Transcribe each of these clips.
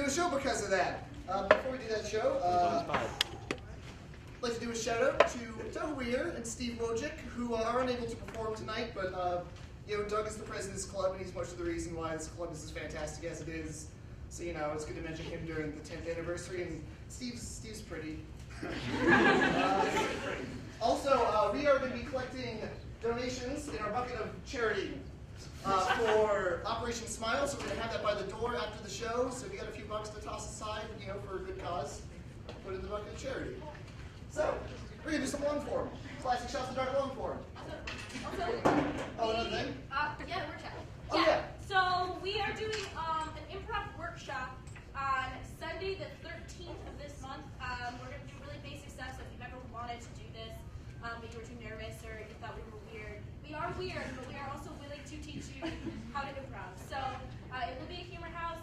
a show because of that. Before we do that show, I'd like to do a shout out to Doug Weir and Steve Wojcik, who are unable to perform tonight, but Doug is the president of this club, and he's much of the reason why this club is as fantastic as it is. So, it's good to mention him during the 10th anniversary, and Steve's pretty. Also, we are going to be collecting donations in our bucket of charity for Operation Smile, so we're going to have that by the door after the show, so if you got a few bucks to toss aside, for a good cause, put it in the bucket of charity. So, we're going to do some long form. Classic Shots in the Dark long form. Another thing? Yeah, the workshop. Oh, yeah. So, we are doing an improv workshop on Sunday the 13th of this month. We're going to do really basic stuff, so if you've ever wanted to do this, but you were too nervous or you thought we were weird, we are weird, but we are also willing to teach you how to improv. So, it will be a humor house.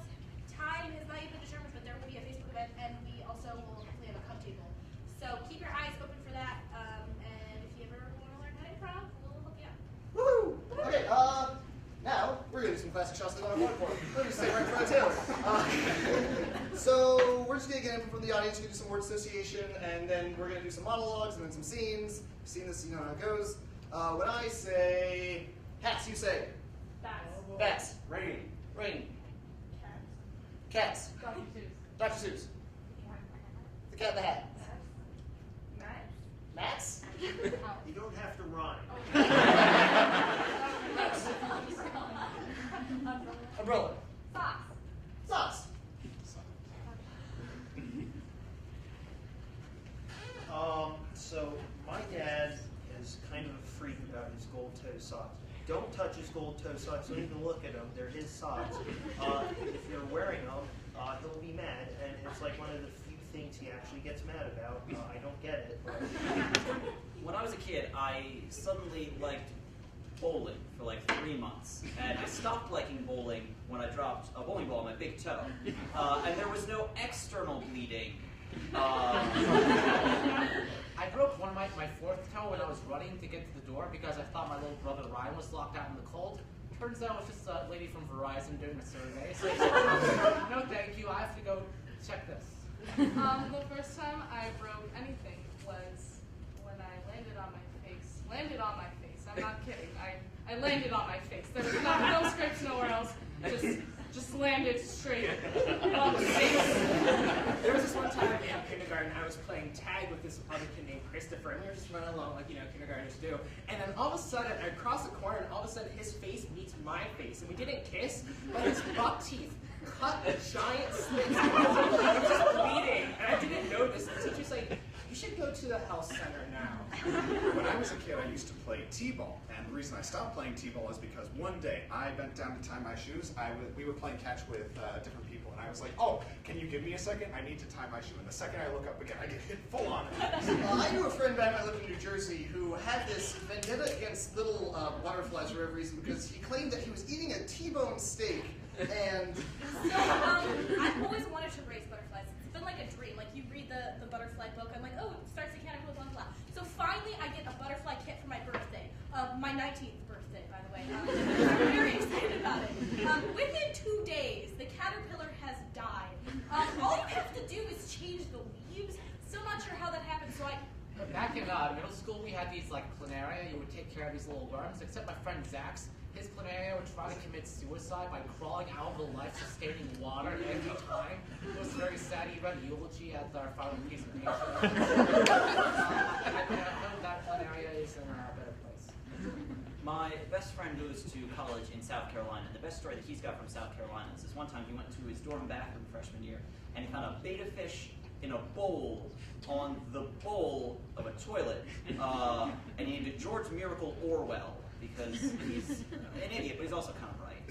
Time has not yet been determined, but there will be a Facebook event, and we also will hopefully have a cup table. So keep your eyes open for that, and if you ever want to learn how to improv, we'll hook you up. Woohoo! Okay, now we're going to do some classic shots that go on one form. Let me just say right in front of Taylor. So we're just going to get input from the audience, we're going to do some word association, and then we're going to do some monologues, and then some scenes. You've seen this, you know how it goes. When I say hats, you say? Bats. Bats. Rain. Rain. Cats. Cats. Dr. Dr. Seuss. Seuss. The Cat in the Hat. Max. Max? You don't have to rhyme. Umbrella. Socks. Socks. So my dad is kind of a freak about his gold toe socks. Don't touch his gold toe socks. Don't even look at them. They're his socks. If you're wearing them, he'll be mad, and it's like one of the few things he actually gets mad about. I don't get it. But When I was a kid, I suddenly liked bowling for like 3 months, and I stopped liking bowling when I dropped a bowling ball on my big toe, and there was no external bleeding. I broke my fourth toe when I was running to get to the door because I thought my little brother Ryan was locked out in the cold. Turns out it was just a lady from Verizon doing a survey. So no thank you, I have to go check this. The first time I broke anything was when I landed on my face. Landed on my face. I'm not kidding. I landed on my face. There was no scrapes nowhere else. Just landed straight on the face. There was this one time in kindergarten, I was playing tag with this other kid named Christopher, and we were just running along like, kindergartners do. And then all of a sudden, I crossed the corner, and all of a sudden, his face meets my face. And we didn't kiss, but his buck teeth cut a giant slit. I was just bleeding, and I didn't notice. The teacher's like, you should go to the health center now. When I was a kid, I used to play t-ball, and the reason I stopped playing t-ball is because one day I bent down to tie my shoes. We were playing catch with different people, and I was like, "Oh, can you give me a second? I need to tie my shoe." And the second I look up again, I get hit full on. I knew a friend back when I lived in New Jersey who had this vendetta against little butterflies for whatever reason because he claimed that he was eating a T-bone steak, and So, I've always wanted to raise butterflies. It's been like a dream. Like, you read the butterfly book, I'm like, oh, it starts the caterpillar, blah, blah, blah. So finally, I get a butterfly kit for my birthday. My 19th birthday, by the way. I'm very excited about it. Within 2 days, the caterpillar has died. All you have to do is change the leaves. Still not sure how that happened, so Back in middle school, we had these planaria. You would take care of these little worms, except my friend Zach's. His planaria would try to commit suicide by crawling out of the life-sustaining water every time. It was very sad. He read eulogy at our final presentation. I know that planaria is in a better place. My best friend goes to college in South Carolina. The best story that he's got from South Carolina is this one time he went to his dorm bathroom freshman year, and he found a beta fish in a bowl on the bowl of a toilet, and he named it George Miracle Orwell because he's an idiot, but he's also kind of right.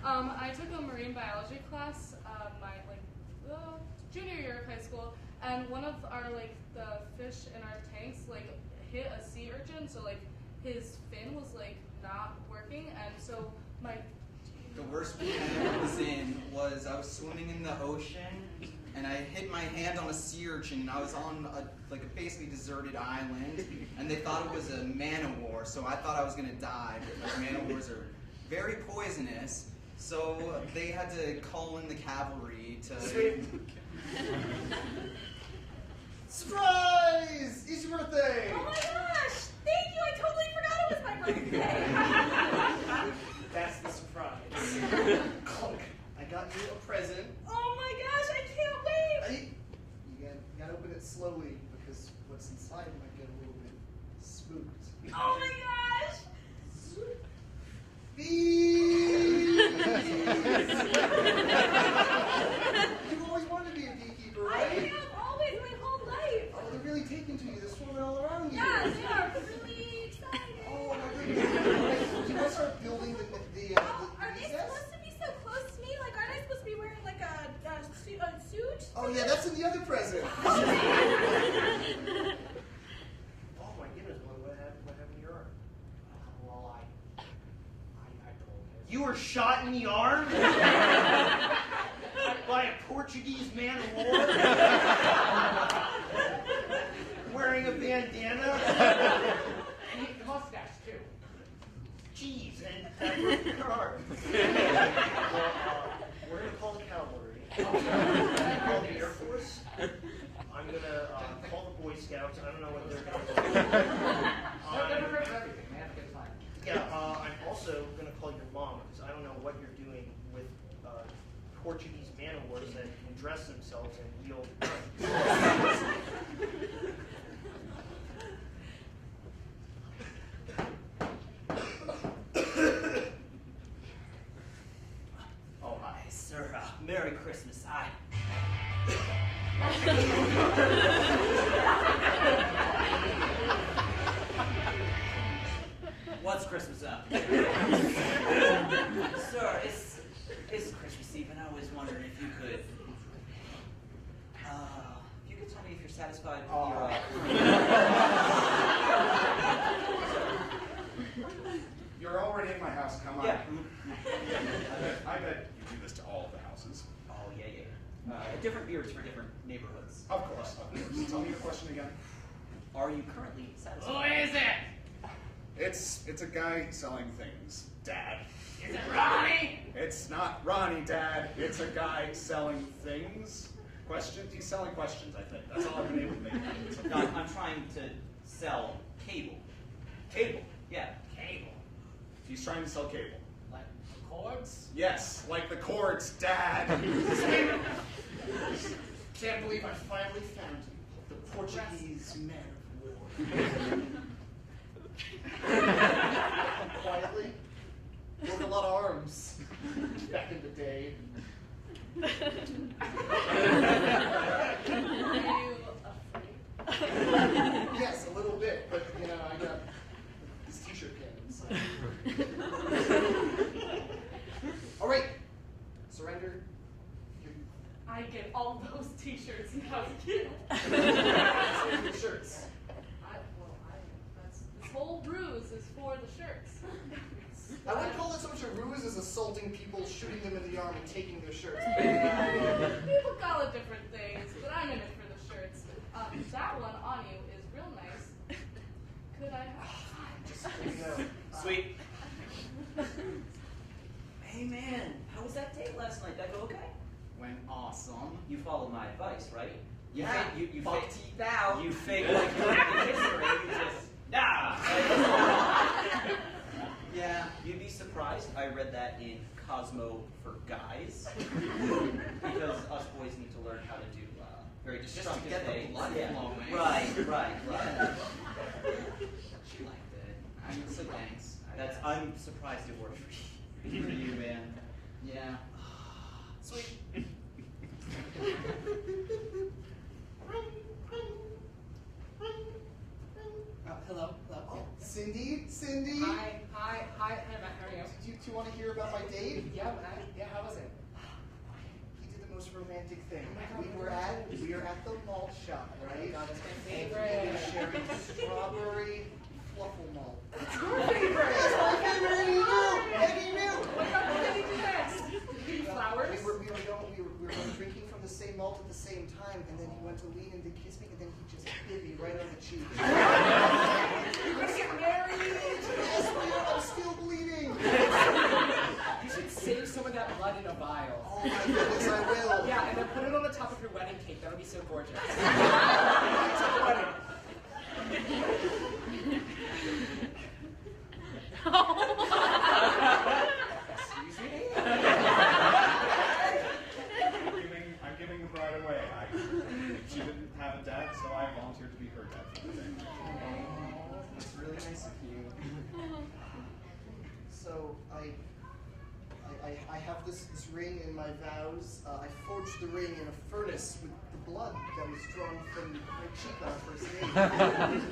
I took a marine biology class my junior year of high school, and one of our the fish in our tanks hit a sea urchin, so his fin was not working, and so the worst panic I was in was I was swimming in the ocean and I hit my hand on a sea urchin and I was on a basically deserted island and they thought it was a man-o-war, so I thought I was gonna die because man-o-wars are very poisonous. So they had to call in the cavalry to. Sweet. Surprise! It's your birthday! Oh my gosh! Thank you! I totally forgot it was my birthday! That's the surprise. Clunk. I got you a present. Oh my gosh, I can't wait! You gotta open it slowly because what's inside might get a little bit spooked. Oh my gosh! You've always wanted to be a beekeeper, I right? have always my whole life! Oh, they're really taken to you. They're swarming all around you. Yeah, they are really excited! Oh my goodness. You want to start building the Are they nest? supposed to be so close to me? Like, aren't I supposed to be wearing like a suit? Oh yeah, that's in the other present. Oh my goodness, what happened to your arm? Well, I told him. You were shot in the arm? By a Portuguese man of war? Wearing a bandana? And the mustache, too. Jeez, and that broke your arm. Well, we're going to call the cavalry. I'm going to call the Air Force. I'm going to call the Boy Scouts. I don't know what they're going to do. They're prepared for everything. They have a good time. Yeah, I'm also going to call your mom because I don't know what you're doing with Portuguese man of wars that can dress themselves and wield guns. Oh, hi, sir. Merry Christmas. What's Christmas up? Sir, it's Christmas Eve, and I was wondering if you could tell me if you're satisfied with your, You're already in my house. Come on. Yeah. I bet you do this to all the houses. Oh, yeah. Different beards for different neighborhoods. Of course. Tell me your question again. Are you currently satisfied? Who is it? It's a guy selling things, Dad. Is it Ronnie? It's not Ronnie, Dad. It's a guy selling things. Questions? He's selling questions, I think. That's all I've been able to make. No, I'm trying to sell cable. Cable? Yeah. Cable. He's trying to sell cable. Like cords? Yes, like the cords, Dad. Can't believe I finally found him. The Portuguese man of war. Quietly. Broke a lot of arms back in the day. Are you afraid? Yes, a little bit, but you know, I got this t-shirt cannon. So. All right, surrender. I get all those t-shirts now, kid. Your shirts. This whole ruse is for the shirts. I wouldn't call it so much a ruse as assaulting people, shooting them in the arm, and taking their shirts. People call it different things, but I'm in it for the shirts. That one on you is real nice. Could I have? Just so you know. Sweet. Hey, man, how was that date last night? Did that go okay? Went awesome. You followed my advice, right? You Yeah, you buck fake teeth out. You fake like you're in history. You just Yeah, you'd be surprised. I read that in Cosmo for Guys because us boys need to learn how to do very Just to destructive get the things. blood Yeah. flowing. Right. She liked it. So thanks. I'm surprised it worked for you, man. Yeah. Sweet. Hello. Oh, Cindy? Hi, Matt. How are you? Do you want to hear about my date? Yeah, Matt. Yeah, how was it? He did the most romantic thing. We were at the malt shop, right? God, that's my And he favorite. was sharing strawberry fluffle malt. That's your favorite. That's my favorite, and he knew! And he knew! What kind of did he do next? Did he eat flowers? We were drinking from the same malt at the same time, and then he went to lean in to kiss me, and then he just bit me right on the cheek. You're gonna get married. Yes, we are. I'm still bleeding. You should save some of I have this ring in my vows. I forged the ring in a furnace with the blood that was drawn from my cheek on our first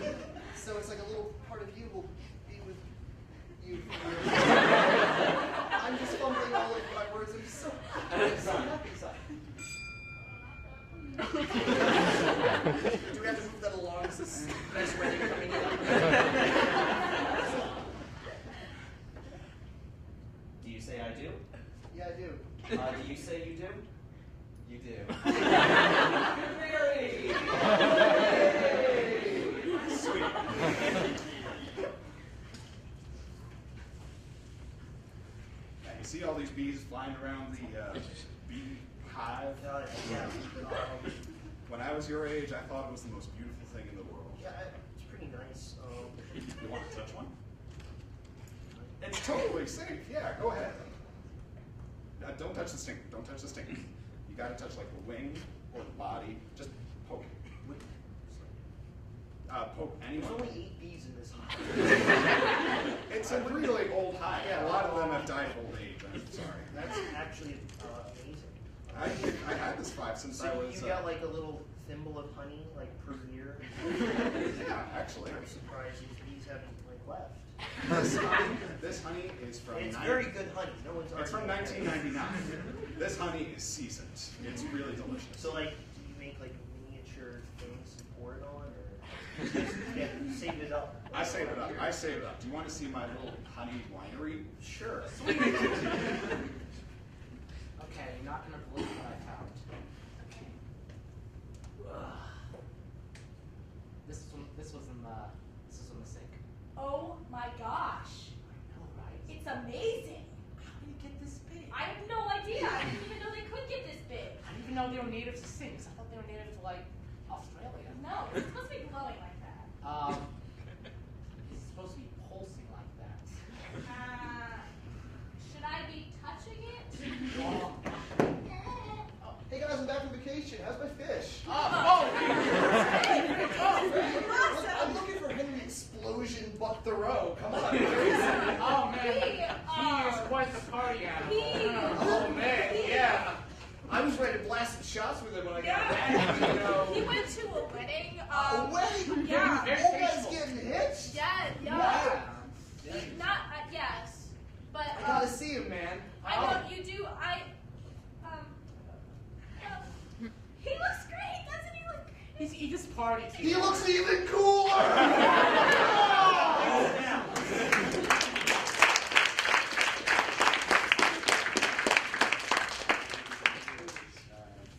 date. So it's like a little part of you will be with you. I'm just fumbling all over my words. I'm so happy inside. Do we have to move that along? Is this nice wedding coming in? Do you say I do? Yeah, I do. Do you say you do? You do. Very. Sweet. Yeah, you see all these bees flying around the bee hive? Yeah. When I was your age, I thought it was the most beautiful thing in the world. Yeah, it's pretty nice. You want to touch one? It's totally safe. Yeah, go ahead. Don't touch the stinger. Don't touch the stinger. You got to touch like the wing or the body. Just poke it. Poke There's anyone. only 8 bees in this hive. It's a really old hive. Yeah, A lot of them have died of old age. I'm sorry. That's actually amazing. I had this hive since I So was. you got like a little thimble of honey like per year. Yeah, actually. I'm surprised these bees haven't like left. This honey is from. And it's very good honey. No one's It's from arguing. 1999. This honey is seasoned. It's really delicious. So like, do you make like miniature things to pour it on, or just save it up? I save it up. I save it up. Do you want to see my little honey winery? Sure. Okay, you're not gonna believe what I found. This was in the sink. Oh my gosh. I know, right? It's amazing. How did it get this big? I have no idea. I didn't even know they could get this big. I didn't even know they were native to sinks. I thought they were native to like Australia. No, it's supposed to be glowing like that. It's supposed to be pulsing like that. Should I be touching it? Hey guys, I'm back from vacation. How's my fish? I'm looking for Henry Explosion Buck Thoreau. Come on. Oh man, he is quite the party animal. Oh man, yeah. I was ready to blast some shots with him when I got Yeah. back. You know. He went to a wedding. A wedding? Yeah. Old guys getting hitched? Yeah. Wow. Not yes, but I gotta see him, man. I know you do. He looks great. Doesn't he look great? He just partied. He looks even cooler!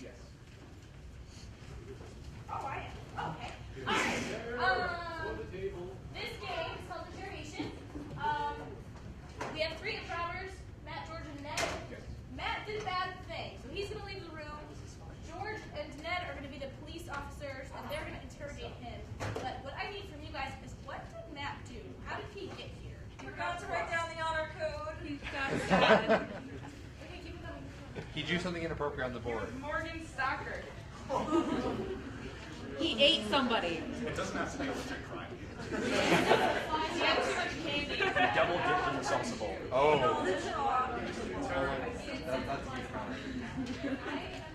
Yes. Oh, I am. Okay. All right. This game is called Interrogation. We have 3 improvers, Matt, George, and Ned. Matt did a bad thing, so he's going to leave the room. George and Ned are going to be the police officers, and they're going to interrogate him. But what I need from you guys is, what did Matt do? How did he get here? You forgot to write down the honor code. He's got sad. Okay, keep it coming. He drew something inappropriate on the board. Morgan Stalker. He ate somebody. It doesn't have to be a legit crime. He had too much candy. Double dipped in the salsa bowl. No, Oh. this is a lot. That's good.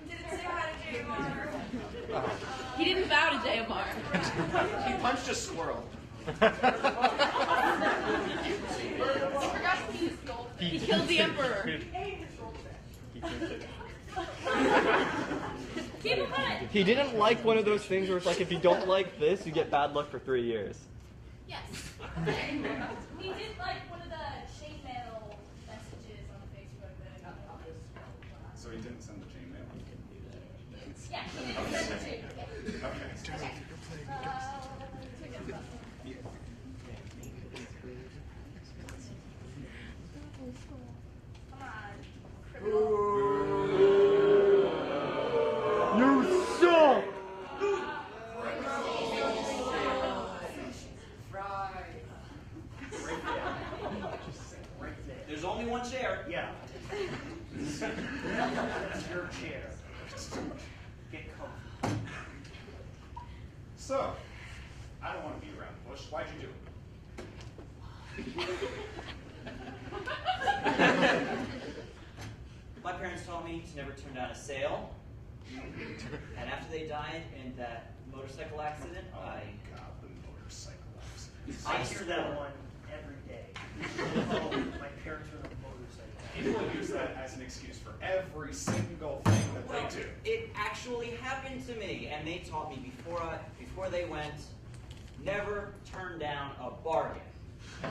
Didn't say hi to JMR. He didn't bow to JMR. He punched a squirrel. He forgot to eat his gold. He killed the emperor. Keep it coming. He didn't like one of those things where it's like, if you don't like this, you get bad luck for 3 years. Yes. He did like one of the chainmail messages on Facebook that. So he didn't send the Gmail. Yeah, he did send it to you. Okay. Come on, criminal. You suck! There's only one chair. Yeah. That's your chair. Get comfy. So, I don't want to be around the bush. Why'd you do it? My parents taught me to never turn down a sale. And after they died in that motorcycle accident, Oh God, the motorcycle accident. I hear that one every day. Oh, my parents were on a motorcycle. People use that as an excuse for every single thing that Well, they do. it actually happened to me, and they taught me before they went, never turn down a bargain.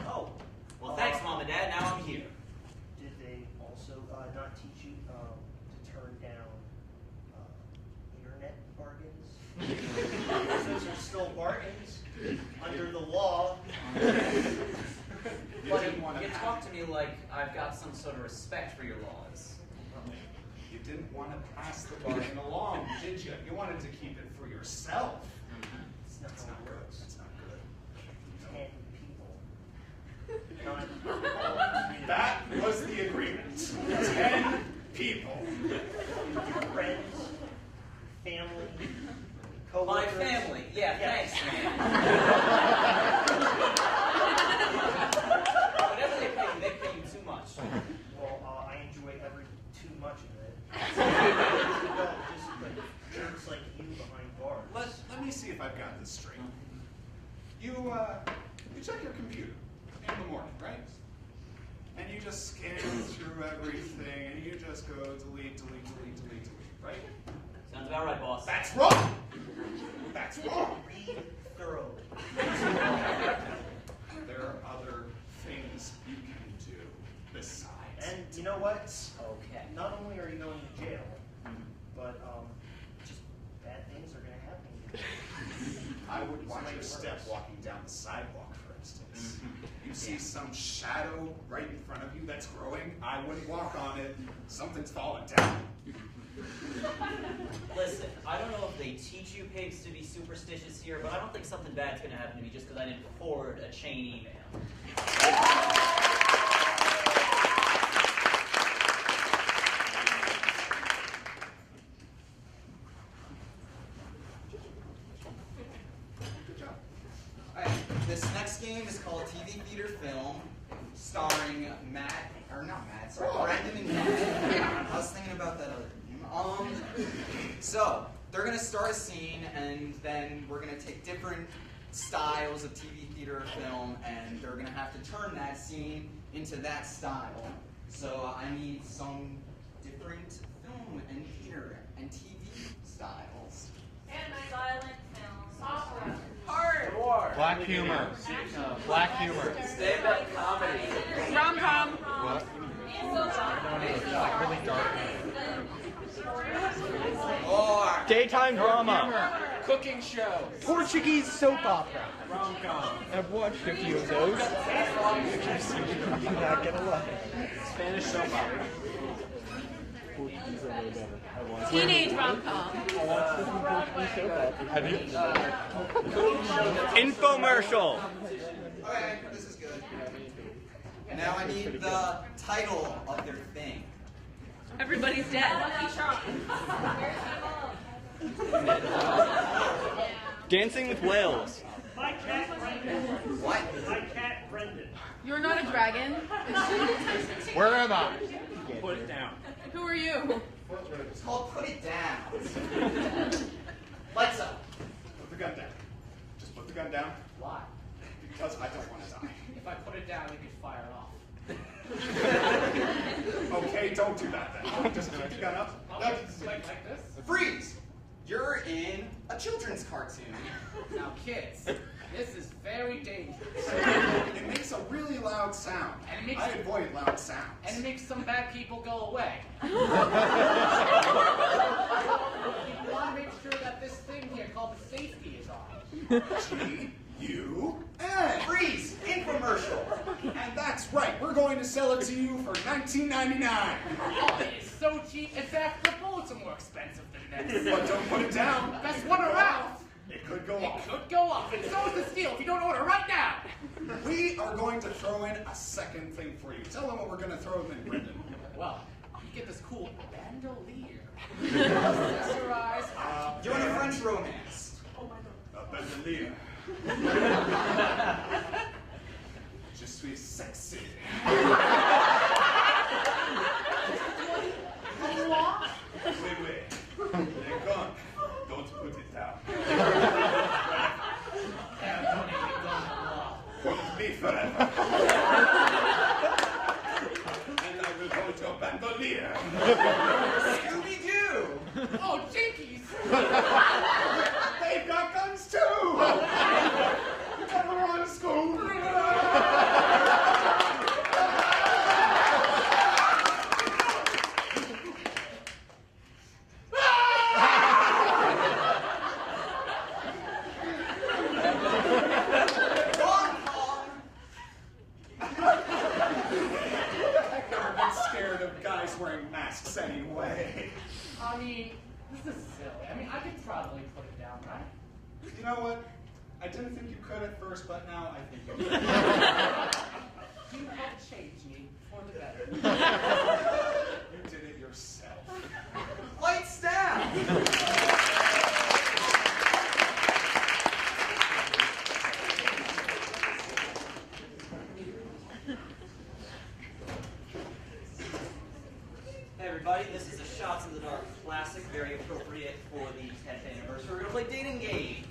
Oh. Well, thanks, Mom and Dad. Now I'm here. Did they also not teach you to turn down internet bargains? Those are still bargains under the law. But you talk to me like I've got some sort of respect for your laws. You didn't want to pass the bargain along, did you? You wanted to keep it for yourself. That's not good. good. That's not good. 10 people. That was the agreement. 10 people. Friends, family, My co-workers. family. Yeah, Yes. thanks, man. Whatever they pay you too much. Well, I enjoy every too much of it. Well, just like jerks like you behind bars. Let me see if I've got this straight. You check your computer in the morning, right? And you just scan through everything, and you just go delete, right? Sounds about right, boss. That's wrong! That's wrong! Read thoroughly. There are other things you can do besides. And you know what? Okay. Not only are you going to jail, but just bad things are going to happen to you. I would watch your step walking down the sidewalk, for instance. You see some shadow right in front of you that's growing, I wouldn't walk on it. Something's falling down. Listen, I don't know if they teach you pigs to be superstitious here, but I don't think something bad's going to happen to me just because I didn't forward a chain email. Good job. Alright, this next game is called TV Theater Film, starring Brendan and Matt. I was thinking about that other name. So, they're going to start a scene, and then we're going to take different styles of TV theater film, and they're going to have to turn that scene into that style. So, I need some different film and theater and TV styles. And silent films. Opera. Art. Black humor. Black humor. Stand-up comedy. Rom-com. What? And Really dark. Or Daytime drama. Cooking show. Portuguese soap opera. Rom-com. I've watched a few of those. You're not gonna love it. Spanish soap opera. Portuguese are way better. I watched Teenage rom-com. Portuguese soap opera. Have you? Infomercial. okay, this is good. Now I need the title of their thing. Everybody's dead. Dancing with Whales. My cat Brendan. What? My cat Brendan. You're not a dragon. Where am I? Put it down. Who are you? It's called Put It Down. Lights up. Put the gun down. Just put the gun down, Why? because I don't want to die. If I put it down, you could fire it off. Okay, don't do that then. Just keep the gun up. Like this? Freeze! You're in a children's cartoon. Now, kids, this is very dangerous. It makes a really loud sound. And it makes- I avoid loud sounds. And it makes some bad people go away. You want to make sure that this thing here called the safety is on. G-U-N. Freeze! Infomercial. And that's right. We're going to sell it to you for $19.99. Oh, it is so cheap. In fact, the bullets are more expensive than this. But don't put it down. Best one around. It could go It off. could go off, and so is the steal if you don't order right now. We are going to throw in a second thing for you. Tell them what we're going to throw in, Brendan. Well, you get this cool bandolier. Accessorize. You're in a French romance. A bandolier. Je suis sexy. And I will hold your bandolier. Scooby-Doo! Oh, Jinkies! They've got guns too! Never on to school! I've never been scared of guys wearing masks anyway. I mean, this is silly. I mean, I could probably put it down, right? You know what? I didn't think you could at first, but now I think you could. You helped change me for the better. You did it yourself. Light staff! Hey everybody, this is a Shots in the Dark classic, very appropriate for the 10th anniversary. We're going to play Dating Game.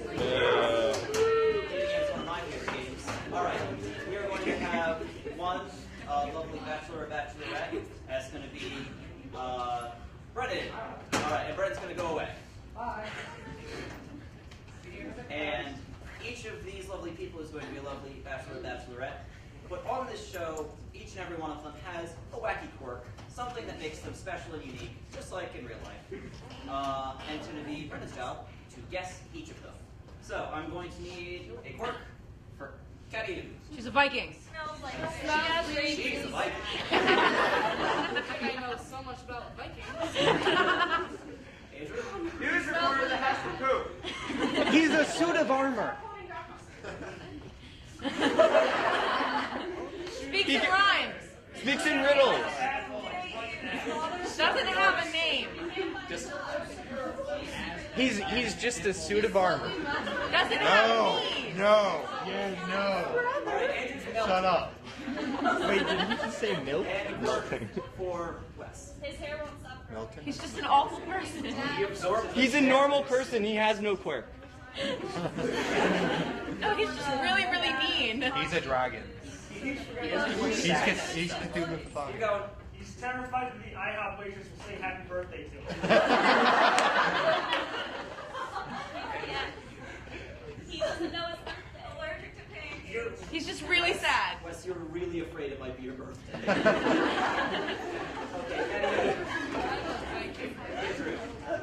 Dating Game is one of my favorite games. Alright, we are going to have one lovely bachelor or bachelorette. That's going to be Brennan. Alright, and Brennan's going to go away. Bye. And each of these lovely people is going to be a lovely bachelor or bachelorette. But on this show, each and every one of them has a wacky quirk, something that makes them special and unique, just like in real life. And it's going to be Brendan's job to guess each of them. So I'm going to need a quirk for Caddy. She's a Viking. Smells like She's a Viking. I think I know so much about Vikings. Adrian? Here's your corner that has to poop. He's a suit of armor. Speaks in rhymes. Speaks in riddles. Doesn't have a name. He's just a suit of armor. Doesn't have No, knees. no, yeah, no. Alright, Andrew's Melton. Shut up. Wait, did he just say milk? And a quirk for Wes. His hair won't stop growing. Milton. He's just an awful person. He absorbed He's a normal person. He has no quirk. No, he's just really, really mean. He's a dragon. He's Cthulhu the Keep Father. going. He's terrified that the IHOP waitress will say happy birthday to him. Yeah. He doesn't know his birthday. Allergic to pain. He's just really sad. Wes, you're really afraid it might be your birthday. Okay, Caddy. Andrew.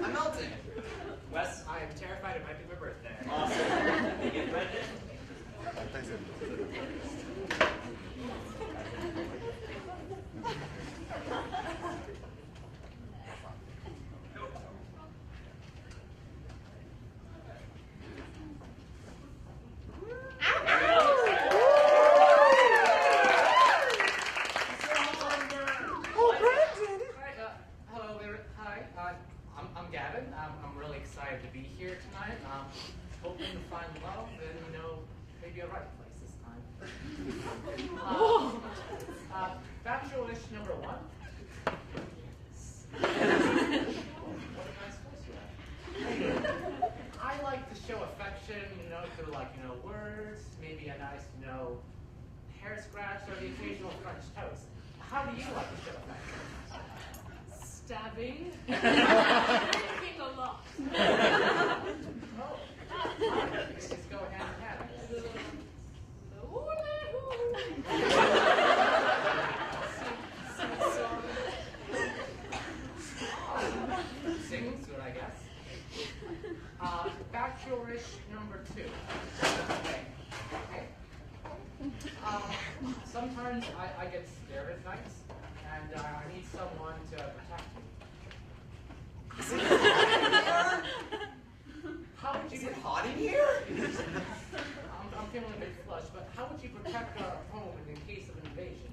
I'm Melton. Wes. I am terrified it might be my birthday. Awesome. They get Brendan. Hello there. Hi. I'm Gavin. I'm really excited to be here tonight. Hoping to find love and, maybe a right place this time. Bachelor wish number 1. What am I supposed to have? I like to show affection, through words, maybe a nice, hair scratch or the occasional French toast. How do you like to show affection? Stabbing. Drinking a lot. Oh, let's just go hand in hand. Singing's good, I guess. Bachelorish number 2. Okay. Sometimes I get scared at nights, and I need someone to protect me. How would you? Is it hot in here? I'm feeling a bit flushed, but how would you protect our home in case of invasion?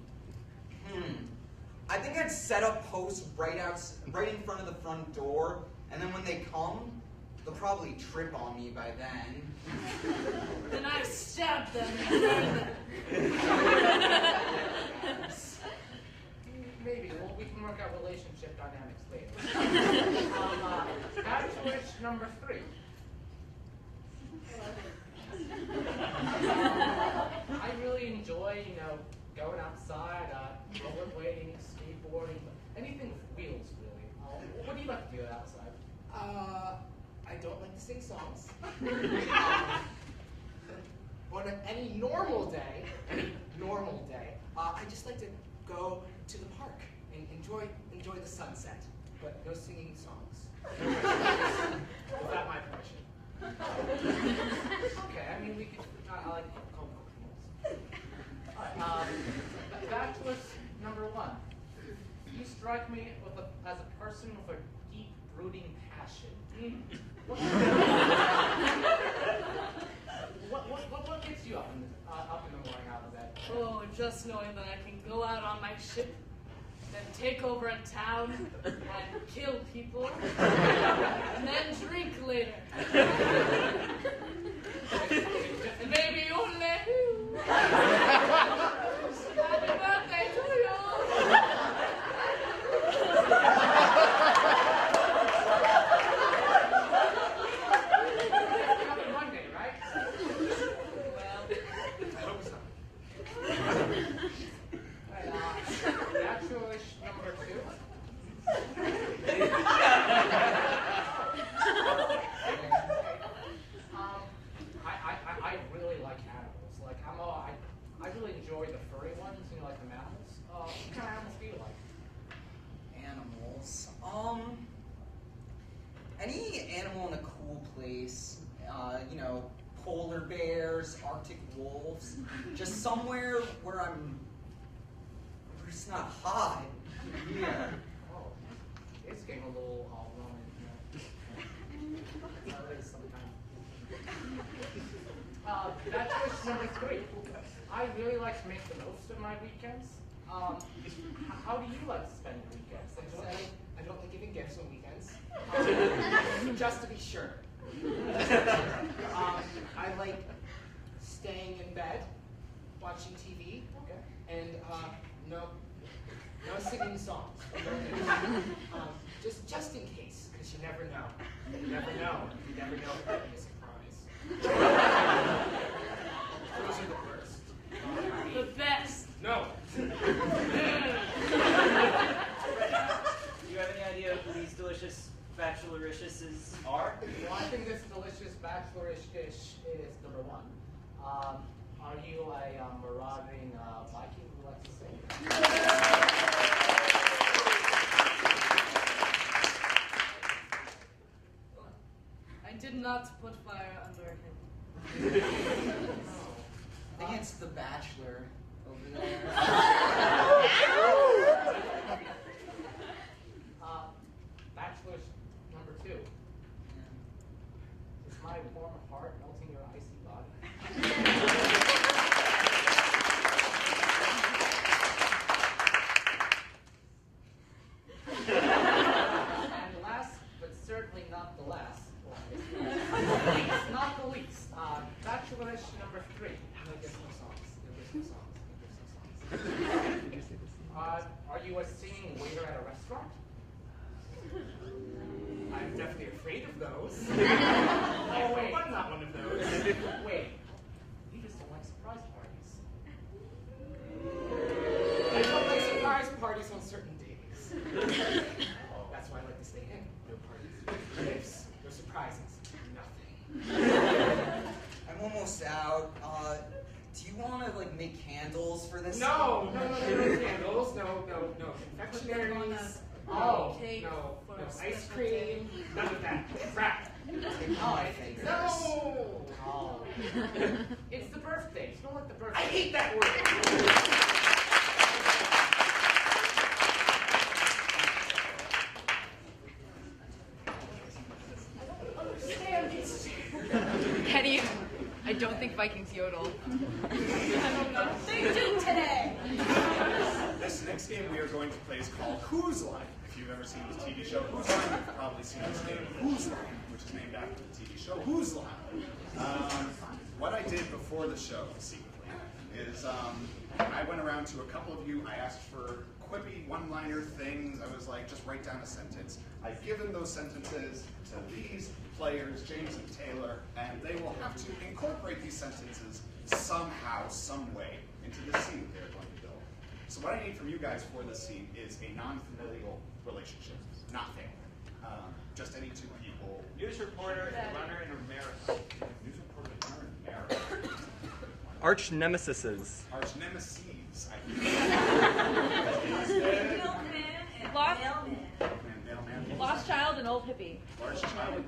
I think I'd set up posts right in front of the front door, and then when they come, they'll probably trip on me by then. Then I stab them and murder them. Maybe. Well, we can work out relationship dynamics later. Bachelorish number 3. I really enjoy enjoy, going outside, rollerblading, skateboarding, anything with wheels, really. What do you like to do outside? I don't like to sing songs. On any normal day, I just like to go to the park and enjoy the sunset, but no singing songs. Without my permission. Okay, I mean, we could, I like home cooked meals. Bachelor number 1. You strike me as a person with a deep, brooding passion. What gets you up in the morning out of bed? Oh, just knowing that I can go out on my ship, then take over a town, and kill people, and then drink later. And maybe only you. Happy birthday to you. Monday, right? Well, I hope so. Bachelor number 2. I really like animals. Like I really enjoy the furry ones. Like the mammals. What kind of animals do you like? Animals. Any animal in a cool place. Polar bears, Arctic wolves. Just somewhere where it's not hot. Yeah. Oh, it's getting a little wrong in here. Sometimes. Bachelor number 3. I really like to make the most of my weekends. How do you like to spend your weekends? I don't like giving gifts on weekends. Just to be sure. I like staying in bed, watching TV, and no singing songs. Just in case, because you never know. You never know. You never know if there'll be a surprise. Those are the worst. the best. No. Do you have any idea who these delicious bacheloriciouses are? Well, I think this delicious bachelorish dish is number 1. Are you a marauding Viking who likes to sing? I did not put fire under him. I think it's the Bachelor over there. Bachelor's number 2. Is my warm heart melting your icy body? And last, but certainly not the last, not the least, Bachelor's number 3. Get some songs. Are you a singing waiter at a restaurant? I'm definitely afraid of those. Oh, wait. I'm not one of those. Wait. You just don't like surprise parties. I don't like surprise parties on certain days. That's why I like to stay in. No parties, no gifts, no surprises, nothing. I'm almost out. Do you want to make candles for this? No candles, no confectionaries. Oh, Cake no for a ice special cream, day. none of that. Crap. No. Oh. It's the birthday. You don't like the birthday. I hate that word. Hetty, I don't think Vikings yodel. They do today. This next game we are going to play is called Whose Line. If you've ever seen this TV show, Whose Line, you've probably seen this game, Whose Line, which is named after the TV show Whose Line. What I did before the show, secretly, is I went around to a couple of you. I asked for quippy one-liner things. I was like, just write down a sentence. I've given those sentences to these players, James and Taylor, and they will have to incorporate these sentences somehow, some way, into the seed they're going to build. So what I need from you guys for the seed is a non-familial relationship, not family. Just any two people. News reporter and runner in America. News reporter and runner in America. Arch nemesises. Arch nemesis. Lost child and old hippie. Large child.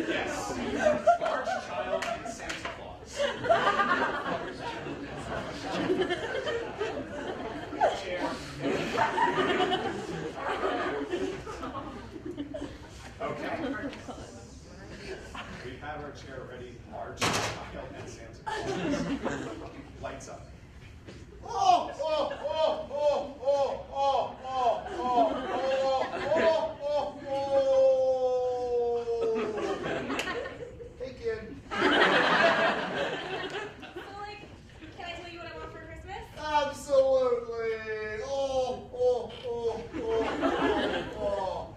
Yes. Large child and Santa Claus. Chair. Okay. We have our chair ready. Large child and Santa Claus. Lights up. Oh, oh, oh, oh, oh, oh, oh, oh, oh, oh, oh, oh. Hey, kid. So, like, can I tell you what I want for Christmas? Absolutely. Oh, oh, oh, oh, oh,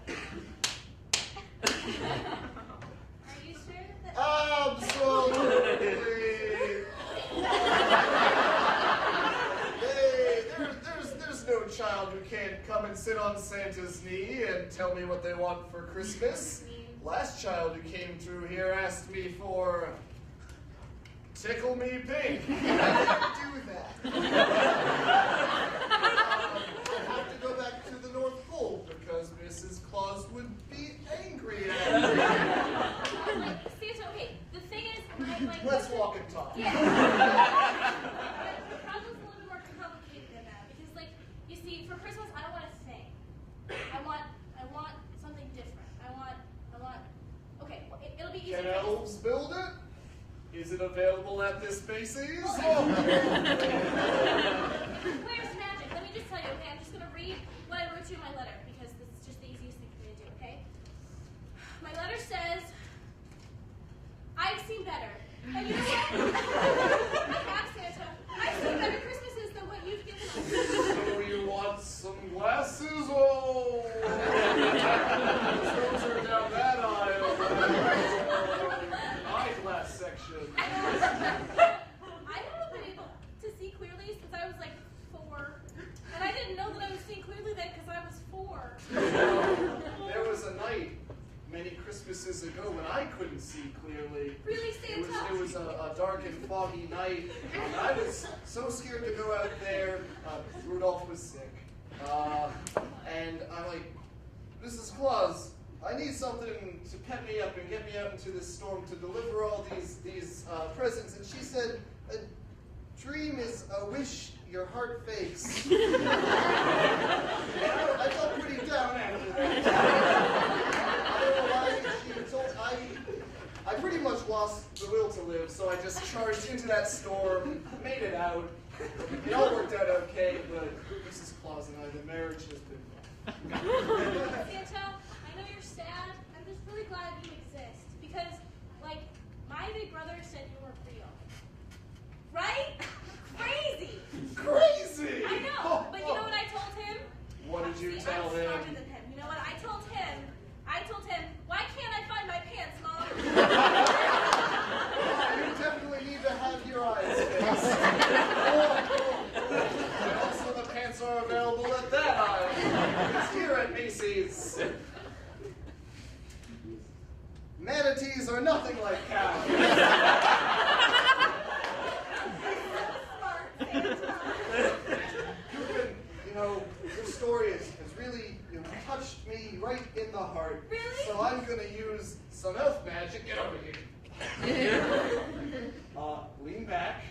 Are you sure that... Absolutely. Hey, there's no child who can't come and sit on Santa's knee and tell me what they want for Christmas. Last child who came through here asked me for Tickle Me Pink. I can't do that. I have to go back to the North Pole because Mrs. Claus would be angry at me. Like, Santa, okay, the thing is, Let's walk and talk. Yeah. The problem's a little bit more complicated than that because, like, you see, for Christmas, I don't want a thing. I want something different. Okay, it'll be easy. Can elves build it? Is it available at this Macy's? Where's magic? Let me just tell you, okay? I'm just going to read what I wrote you in my letter because this is just the easiest thing for me to do, okay? My letter says, I've seen better. And you know what? I have, Santa. I've seen better Christmases than what you've given us. So you want some glasses? Oh! Those are down that aisle. Eyeglass section. I haven't been able to see clearly since I was like 4. And I didn't know that I was seeing clearly then because I was 4. There was a night many Christmases ago when I couldn't see clearly. Really, Santa? It was a dark and foggy night. And I was so scared to go out there. Rudolph was sick. And I'm like, Mrs. Claus, I need something to pep me up and get me out into this storm to deliver all these presents. And she said, a dream is a wish your heart fakes. I felt pretty down after that. I don't know why she told I pretty much lost the will to live, so I just charged into that storm, made it out. It all worked out okay, but Mrs. Claus and I, the marriage has been Santa, I know you're sad. I'm just really glad you exist because, like, my big brother said you weren't real. Right? Crazy. Crazy. I know, but you know what I told him? What did you See, tell I'm him? smarter than him. You know what I told him? Why can't I find my pants, Mom? You definitely need to have your eyes fixed. Also, the pants are available at that aisle. It's here at Macy's. Manatees are nothing like cows. Your story has really touched me right in the heart. Really? So I'm going to use some elf magic. Get over here. Lean back.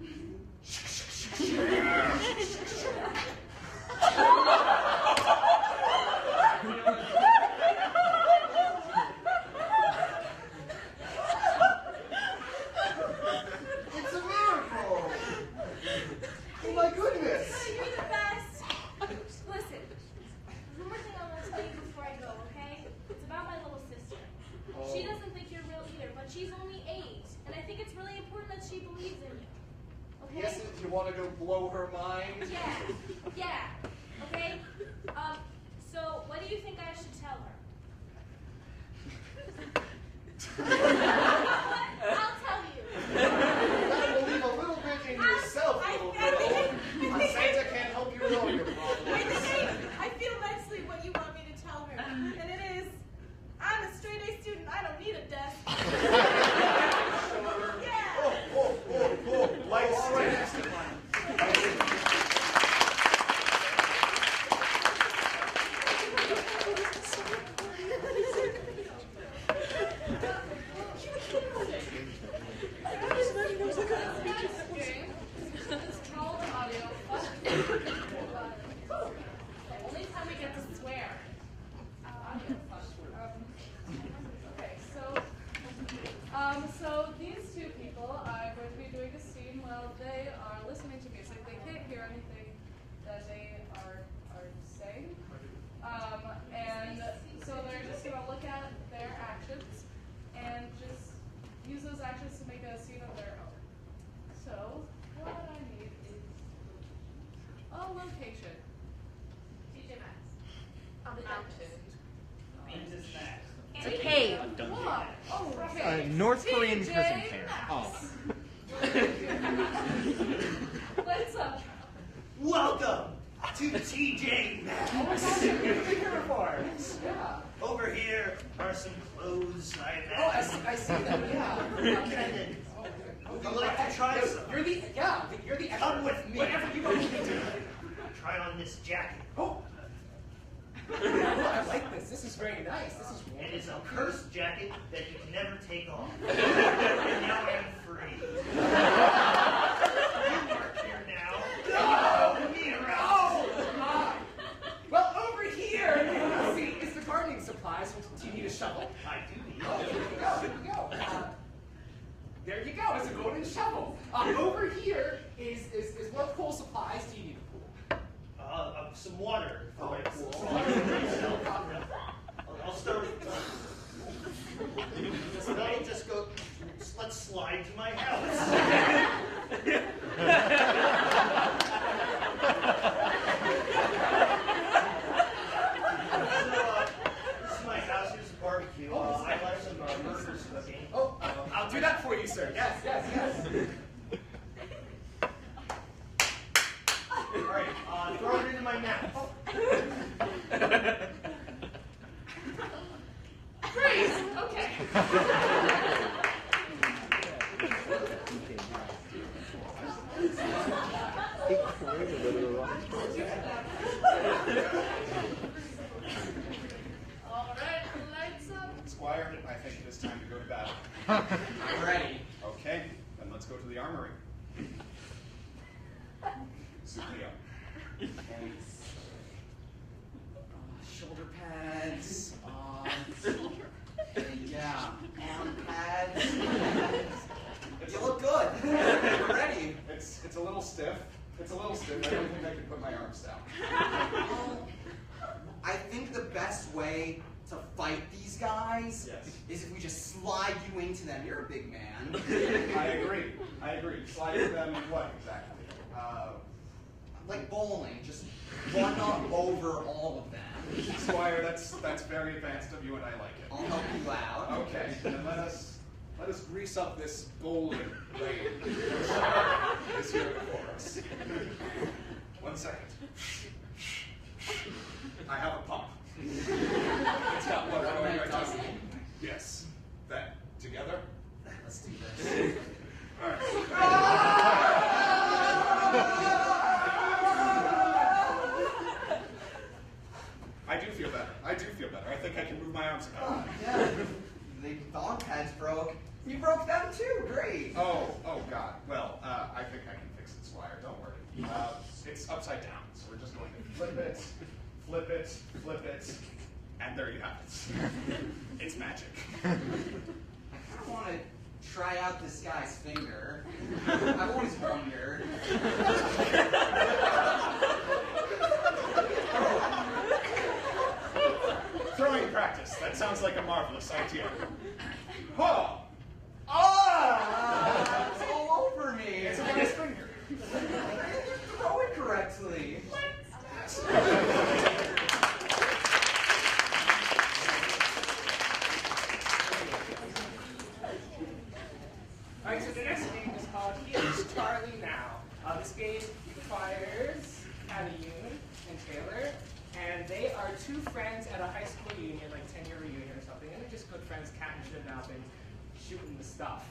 It's a miracle. Oh my goodness. You're the best. Listen, there's one more thing I want to tell you before I go, okay? It's about my little sister. She doesn't think you're real either, but she's only 8, and I think it's really important that she believes in you. Okay? Yes, you want to go blow her mind? Yes. location? TJ Maxx. On the mountain. Into snacks. It's a cave. What? Oh, okay. North Korean TJ prison camp. Maxx. Oh. What's up? Welcome to TJ Maxx. Oh my God, you're the uniform. Yeah. Over here are some clothes I Oh, imagine. I see them. Yeah. Okay. Would you like to try some? You're the expert. Come with me. Whatever you want me to do. Try on this jacket. Oh. I like this. This is very nice. This is warm. It is a cursed jacket that you can never take off. And now I'm free. You work here now. No! Follow me around. Oh! Well, over here, you see, is the gardening supplies. Do you need a shovel? I do need Oh, there you go. There you go. There you go. It's a golden shovel. Over here is more pool supplies. Do you need a pool? Some water for my pool. Water. I'll start with. I'll just go. Let's slide to my house. This is my house. Here's a barbecue. I like some burgers cooking. Oh, I'll do that for you, sir. Yes, yes, yes. All right, throw it into my mouth. Freeze! Okay. Alright, lights up. Squire, I think it is time to go to battle. I'm ready. Okay, then let's go to the armory. Suit me up. Shoulder pads. Yeah, arm pads. You look good. You're ready. It's a little stiff. It's a little stiff. I don't think I can put my arms down. I think the best way to fight these guys is if we just slide you into them. You're a big man. I agree. I agree. Slide to them and what exactly? Like bowling, just run up over all of them. Squire, that's very advanced of you, and I like it. I'll help you out. Okay, then let us grease up this bowling lane. Is here before us. 1 second. I have a pump. It's got what going right on. Yes. That together. Let's do this. All right. I do feel better. I do feel better. I think I can move my arms again. Yeah. The dog pads broke. You broke them too. Great. Oh God. Well, I think I can fix it, Squire. Don't worry. It's upside down, so we're just going to flip it, flip it, flip it, and there you have it. It's magic. I kind of want to try out this guy's finger. I've always wondered. Throwing practice. That sounds like a marvelous idea. Oh! Oh! It's all over me. It's a nice finger. I didn't throw it correctly. Alright, so the next game is called Here's Charlie Now. This game requires Patty Yoon and Taylor, and they are two friends at a high school reunion, like 10-year reunion or something, and they're just good friends, catting shit up and shooting the stuff.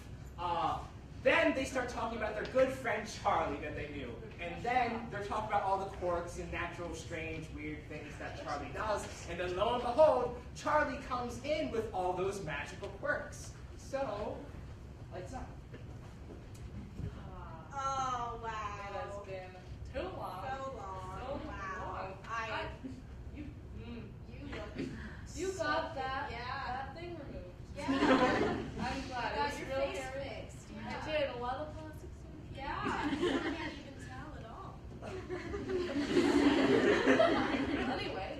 Then they start talking about their good friend Charlie that they knew, and then they're talking about all the quirks and natural, strange, weird things that Charlie does, and then lo and behold, Charlie comes in with all those magical quirks. So, lights up. Oh, wow. It has been too long. So long. So Wow. long. You look You so got good. that, Yeah. that thing removed. Yeah. I'm glad. Got It's your really face scary. fixed. I Yeah. did a lot of plastic surgery. Yeah. You can't even tell at all. Anyway,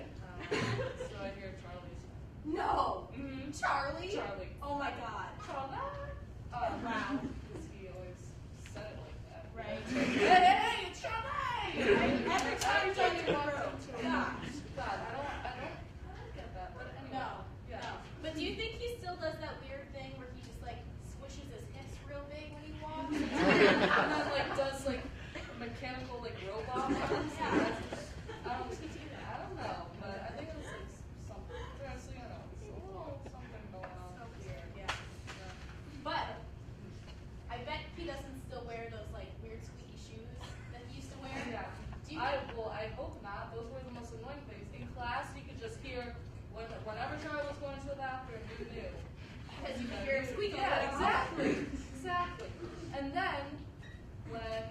so I hear Charlie's. No. Mm-hmm. Charlie? Charlie. Oh my God. Charlie. Wow. Because he always said it like that. Right. Hey, it's Charlie! annoying things. In class, you could just hear whenever Charlie was going to the bathroom, you knew. Because you could hear it squeaking. Yeah, exactly. Exactly. And then, when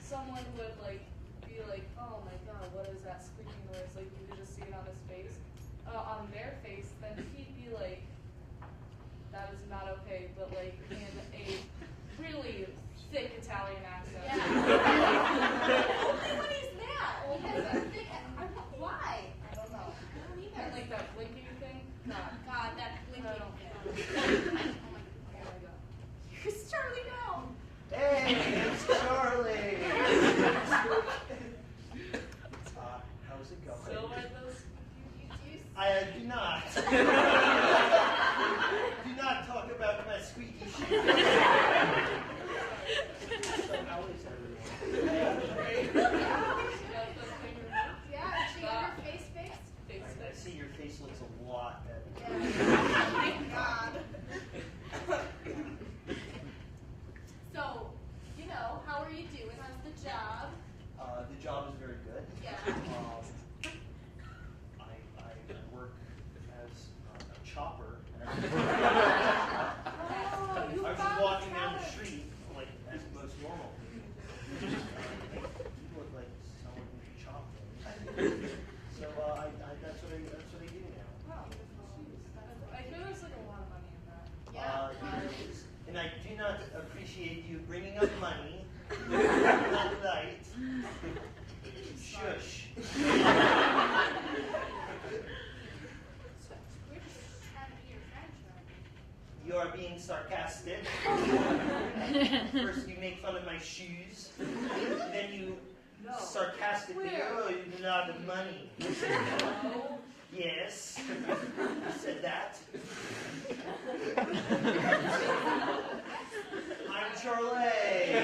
someone would like be like, oh my god, what is that squeaking noise? Like you could just see it on his face, on their face, then he'd be like, that is not okay, but like in a really thick Italian accent. Yeah. Only when he's mad. He has a thick. Why? I don't know. I don't either. And like that blinking thing? God. God, that blinking. No. Oh my God. Here's Charlie now. Hey, it's Charlie. How's it going? Still wear those? I do not. Do not talk about my squeaky shoes. So how is everyone? Yeah, she got her face fixed. I see your face looks a lot better. Yeah. Thank God. So, how are you doing? How's the job? The job is very good. Yeah. I work as a chopper. And Oh, you I was found just walking down talent. the street, like as most normal people. You look like someone who can chop things. So that's what I do now. Wow. I feel there's like a lot of money in that. Yeah. And I do not appreciate you bringing up money that night. Shush. You are being sarcastic. First you make fun of my shoes, then you sarcastically, oh, you do not have money. Yes, you said that. I'm Charlie.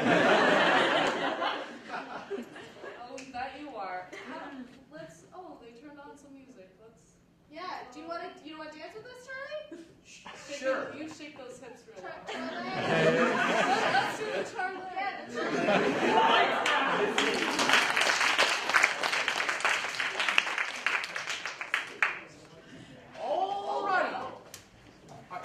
Oh, that you are. They turned on some music. Yeah. Do you want to dance with us, Charlie? Sure. You shake those hips real well. Charlie. Let's do the Charlie. Yeah, the Charlie. Alrighty.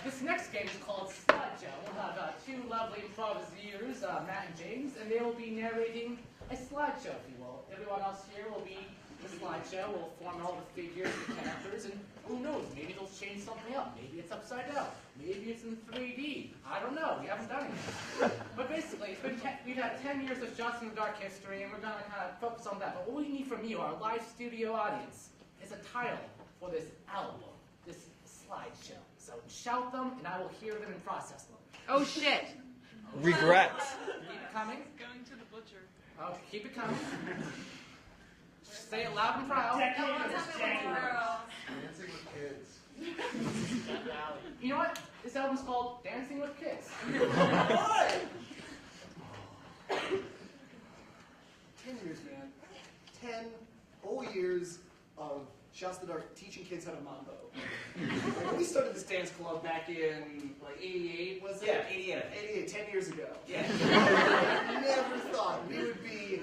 This next game is called Slideshow. We'll have two lovely improvisers, Matt and James, and they will be narrating a slideshow, if you will. Everyone else here will be the slideshow. We'll form all the figures and characters, and who knows, maybe they'll change something up. Maybe it's upside down. Maybe it's in 3D. I don't know. We haven't done it yet. But basically, we've had 10 years of Shots in the Dark history, and we're going to kind of focus on that. But what we need from you, our live studio audience, is a title for this album, this slideshow. So shout them, and I will hear them and process them. Oh shit. Regrets. Keep it coming. Going to the butcher. Okay, keep it coming. Say it loud and proud. Dancing with kids. You know what? This album's called Dancing with Kids. 10 years, man. 10 whole years of Shouts to the Dark teaching kids how to mambo. When we started this dance club back in, like, 88, was it? Yeah, 88. 88, 10 years ago. Yeah. I never thought we would be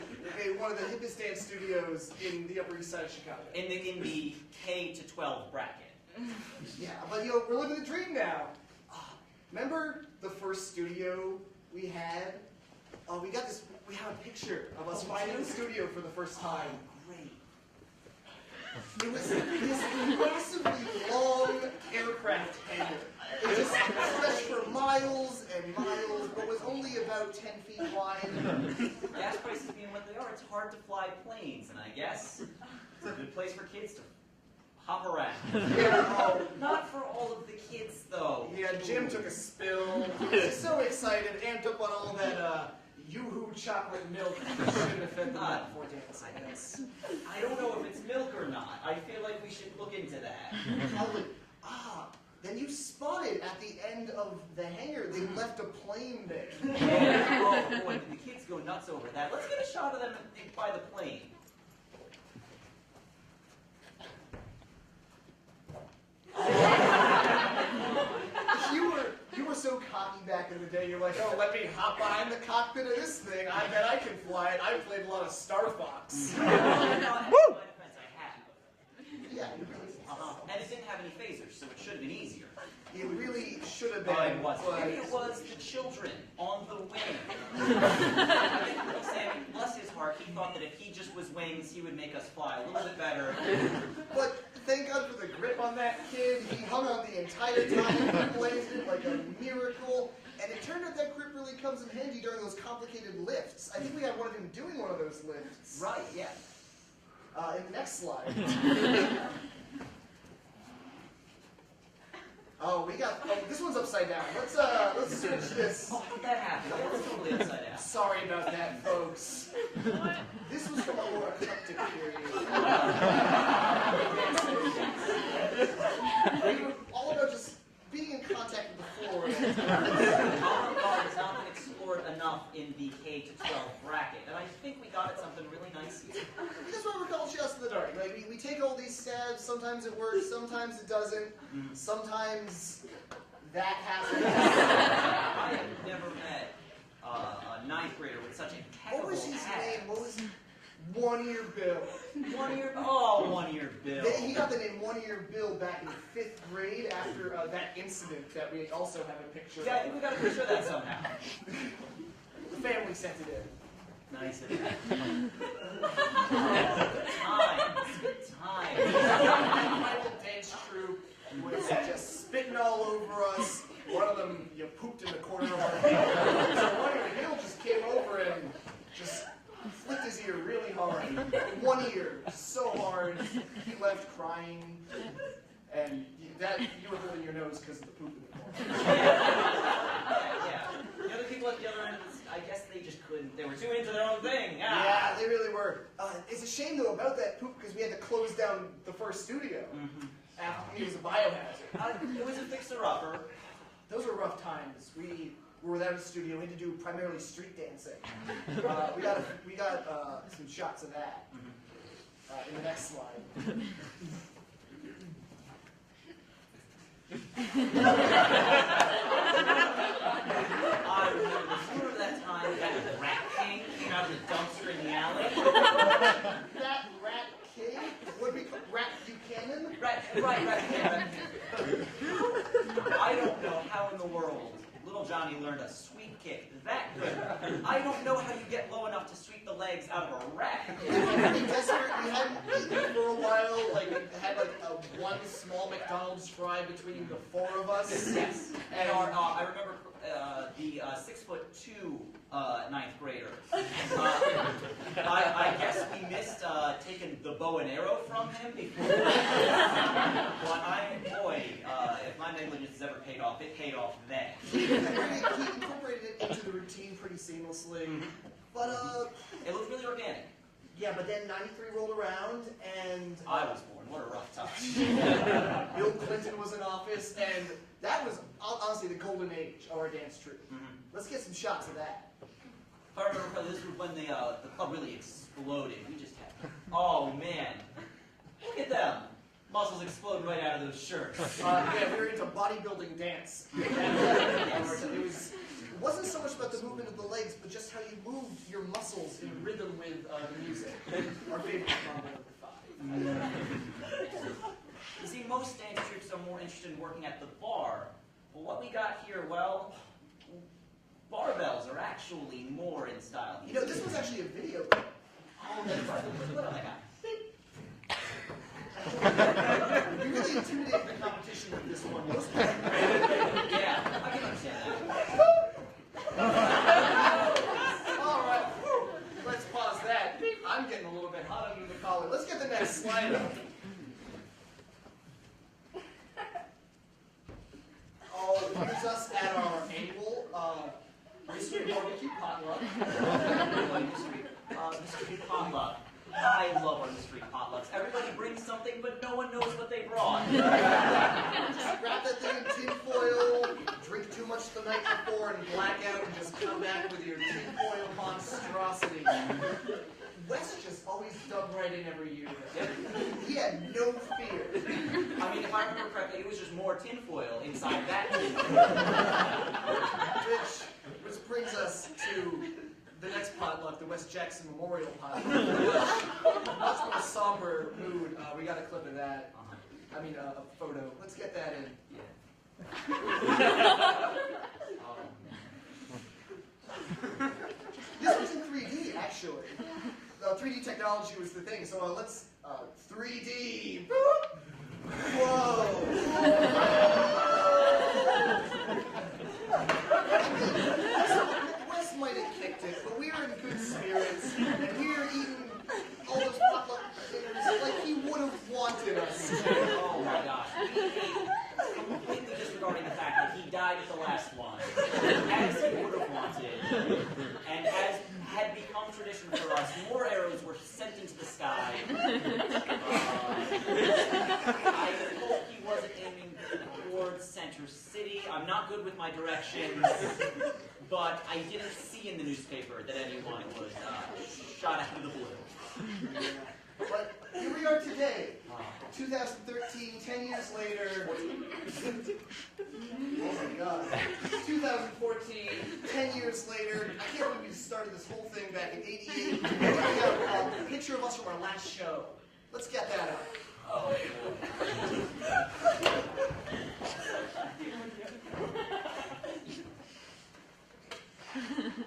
one of the hippest dance studios in the Upper East Side of Chicago. In the K to 12 bracket. Yeah, but we're living the dream now. Remember the first studio we had? We have a picture of us finding the studio for the first time. Great. It was this massively long aircraft hangar. It just stretched for miles and miles, but was only about 10 feet wide. Gas prices being what they are, it's hard to fly planes, and I guess it's a good place for kids to hop around. Yeah, Not for all of the kids, though. yeah, Jim took a spill. He was so excited, amped up on all that Yoo-hoo chocolate milk. Shouldn't have fed them that before dance, I guess. I don't know if it's milk or not. I feel like we should look into that. Probably. Then you spotted at the end of the hangar, they left a plane there. Oh boy, did the kids go nuts over that. Let's get a shot of them by the plane. You were so cocky back in the day, you're like, oh, let me hop behind the cockpit of this thing. I bet I can fly it. I played a lot of Star Fox. In my defense, I have. so it should have been easier. It really should have been. It wasn't. but- Maybe it was the children on the wing. I think Sammy, bless his heart, he thought that if he just was wings, he would make us fly a little bit better. But thank God for the grip on that kid. He hung on the entire time. He blazed it like a miracle. And it turned out that grip really comes in handy during those complicated lifts. I think we had one of him doing one of those lifts. Right, yeah. In the next slide. Oh, this one's upside down. Let's switch this. Oh, how'd that happen? That was totally upside down. Sorry about that, folks. This was from a more eclectic period. We were all about just being in contact with the floor. Avant-garde has not been explored enough in the K-12 bracket, and I think we got at something really nice here. That's why we're called Shots in the Dark. Like, we take all these stabs, sometimes it works, sometimes it doesn't, sometimes that happens. I have never met a ninth grader with such impeccable What was his abs. name? What was 1 Ear Bill? 1 Ear? Oh, 1 Ear Bill. He got the name 1 Ear Bill back in 5th grade after that incident that we also have a picture Yeah, I of. think we got a picture of that somehow. The family sent it in. Nice of that. Good times. My little dance troupe was just spitting all over us. One of them, pooped in the corner of our head. So 1 Ear Bill just came over and just flicked his ear really hard. 1 ear, so hard. He left crying. And you were holding your nose because of the poop in the corner. Yeah. The other people at the other end of this, I guess they just couldn't. They were too into their own thing. Yeah, they really were. It's a shame, though, about that poop because we had to close down the first studio. After it was a biohazard. It was a fixer-upper. Those were rough times. We were without a studio. We had to do primarily street dancing. We got some shots of that in the next slide. I remember that time that Rat King came out of the dumpster in the alley. That Rat King? Would we call Rat Buchanan? Rat King. I don't know how in the world little Johnny learned a sweep kick that good. I don't know how you get low enough to sweep the legs out of a rat. We hadn't eaten for a while. Like, we had like one small McDonald's fry between the four of us. Yes. And I remember the 6'2" ninth grader. I guess we missed taking the bow and arrow from him before. But boy, if my negligence has ever paid off, it paid off then. He incorporated it into the routine pretty seamlessly. But it looked really organic. Yeah, but then '93 rolled around and I was born. What a rough time. Bill Clinton was in office, and that was honestly the golden age of our dance troupe. Let's get some shots of that. If I remember correctly, this was when the club really exploded. We just had, oh man, look at them. Muscles explode right out of those shirts. Yeah, we were into bodybuilding dance. It wasn't so much about the movement of the legs, but just how you moved your muscles in rhythm with the music. Our favorite combo of the 5. You see, most dance troupes are more interested in working at the bar. But what we got here, well, barbells are actually more in style. You know, this was actually a video. Oh, that's right. What have I got? You really intimidated the competition with this one. Most people. Yeah, I can understand that. All right, let's pause that. I'm getting a little bit hot under the collar. Let's get the next slide up. Here's us at our annual mystery barbecue potluck. Mystery potluck. I love our mystery potlucks. Everybody brings something, but no one knows what they brought. Just wrap that thing in tin foil, drink too much the night before, and black out, and just come back with your tin foil monstrosity. Wes just always dug right in every year. He had no fear. I mean, if I remember correctly, it was just more tinfoil inside that tin. Which brings us to the next potluck, the West Jackson Memorial potluck. Much more somber mood. We got a clip of that. I mean, a photo. Let's get that in. This was in 3D, actually. 3D technology was the thing, so let's 3D. Whoa! Wes might have kicked it, but we were in good spirits, and we were eating all those potluck dinners like he would have wanted us. Oh my gosh. Completely disregarding the fact that he died at the last one, as he would have wanted, and as had become tradition for us, more arrows were sent into the sky. I hope he wasn't aiming towards Center City. I'm not good with my directions, but I didn't see in the newspaper that anyone was shot out of the blue. But here we are today, 2013, 10 years later. Oh my God. 2014, 10 years later. I can't believe we started this whole thing back in '88. We have a picture of us from our last show. Let's get that up. Oh,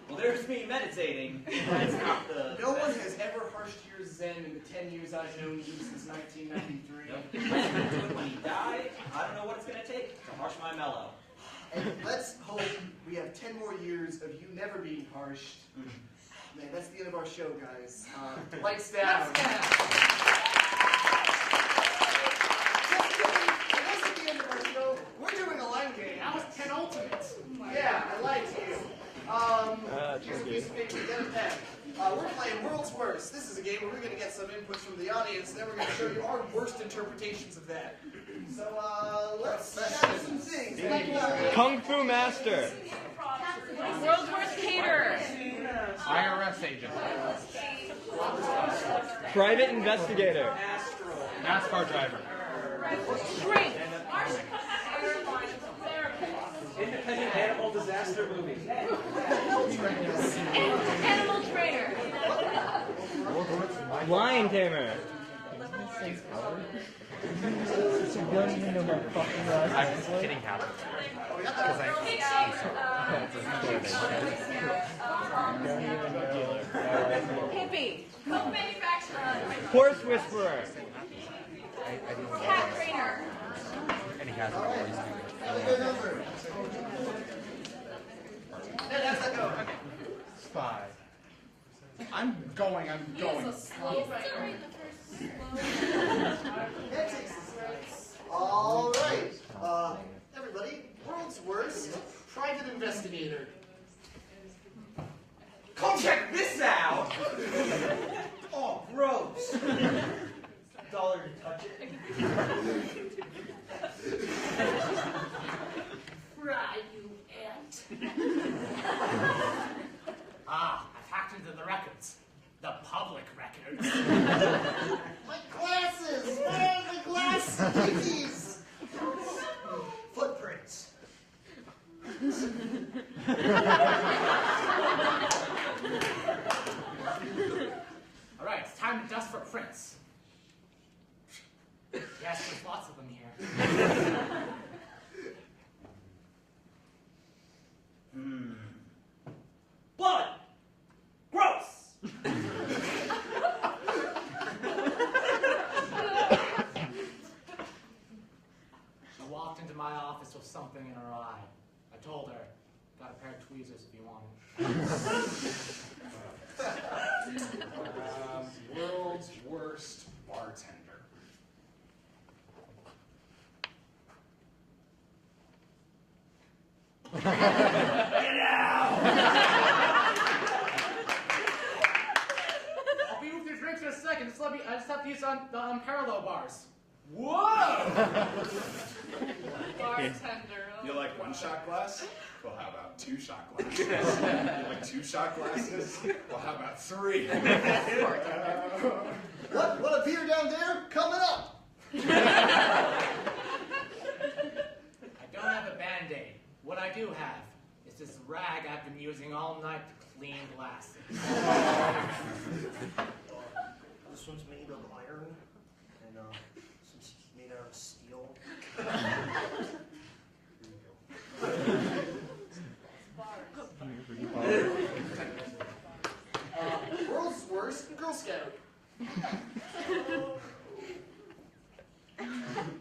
well, there's me meditating. That's not the No one has ever harshed your zen in the 10 years I've known you since 1993. Nope. When he died, I don't know what it's going to take to harsh my mellow. And let's hope we have 10 more years of you never being harshed. Man, that's the end of our show, guys. Lights down. That's the end of our show. We're doing a line game. That was 10 ultimates. Yeah, I like you. Here's a piece of paper, get a pen. We're playing World's Worst. This is a game where we're going to get some inputs from the audience, and then we're going to show you our worst interpretations of that. So, let's chat some things. Kung Fu Master. World's worst caterer. IRS agent. Private investigator. NASCAR driver. Shrink. Independent animal disaster movie. Animal trainer. Lion tamer. I'm just kidding, Hal. Hippie. Milk manufacturer. Horse whisperer. Cat trainer. And he has Have a good number. How's that go? Spy. I'm going. All right. Everybody, World's Worst Private Investigator. Come check this out! Oh, gross. $1 to touch it. Fry, you ant. I've hacked into the records. The public records. My glasses! Where are the glasses? Footprints. Alright, it's time to dust for prints. Yes, there's lots of them here. Blood! Gross! She walked into my office with something in her eye. I told her, got a pair of tweezers if you want it. World's Worst Bartender. I'll be with your drinks in a second. I just have to use the parallel bars. Whoa! Bartender. You like one shot glass? Well, how about 2 shot glasses? You like 2 shot glasses? Well, how about 3? What a beer down there coming up? I don't have a Band-Aid. What I do have is this rag I've been using all night to clean glasses.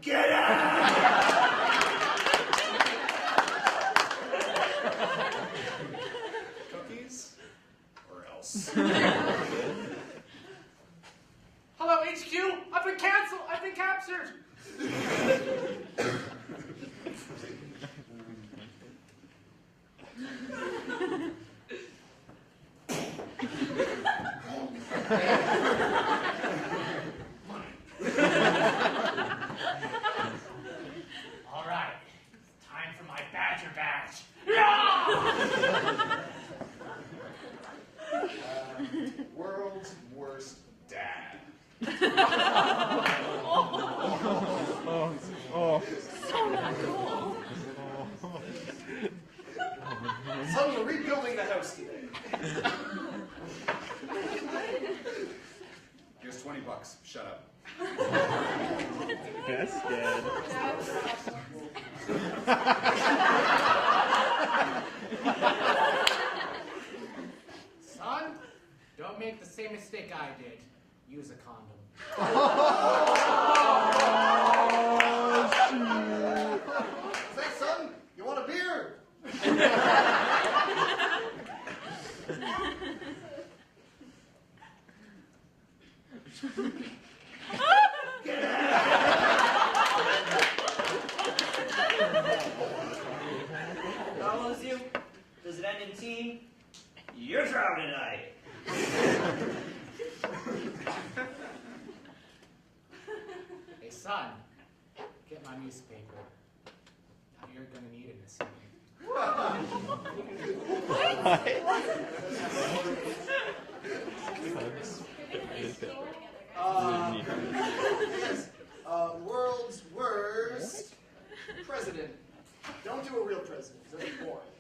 Get out! Cookies? Or else? Hello, HQ. I've been canceled. I've been captured. All right, it's time for my Badger badge. World's worst dad. So not cool. Son, we're rebuilding the house today. Here's $20. Shut up. That's good. Son, don't make the same mistake I did. Use a condom. Say, son, you want a beer? Follows you? Does it end in team? You're drowning tonight. Hey, son, get my newspaper. You're gonna need it in a second. Yes. World's worst president. Don't do a real president. That's boring.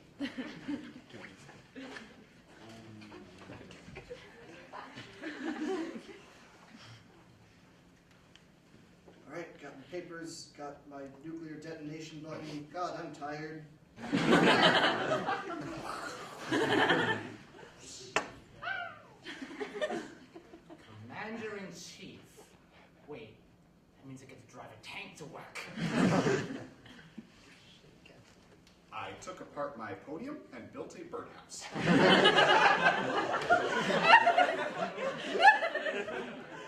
All right, got my papers, got my nuclear detonation button. God, I'm tired. Commander-in-Chief. Wait, that means I get to drive a tank to work. I took apart my podium and built a birdhouse.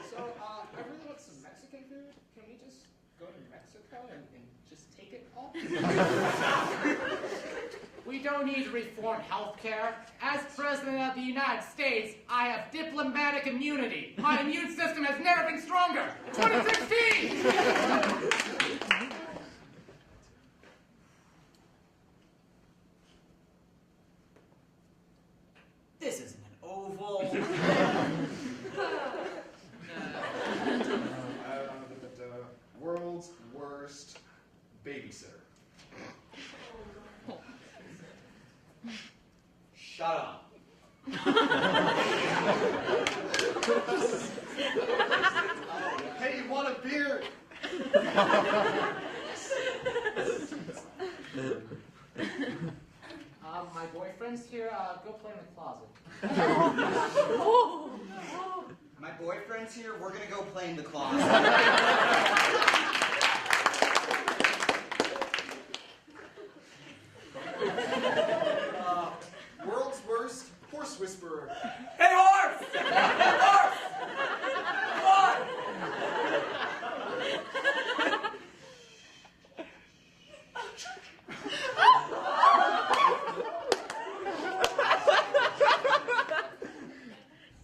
So, I really want some Mexican food. Can we just go to Mexico and just take it all? We don't need to reform healthcare. As President of the United States, I have diplomatic immunity. My immune system has never been stronger. 2016! This isn't an oval. World's worst babysitter. Shut up. Hey, you want a beer? My boyfriend's here. Go play in the closet. My boyfriend's here. We're gonna go play in the closet. World's worst horse whisperer. Hey, horse! Horse!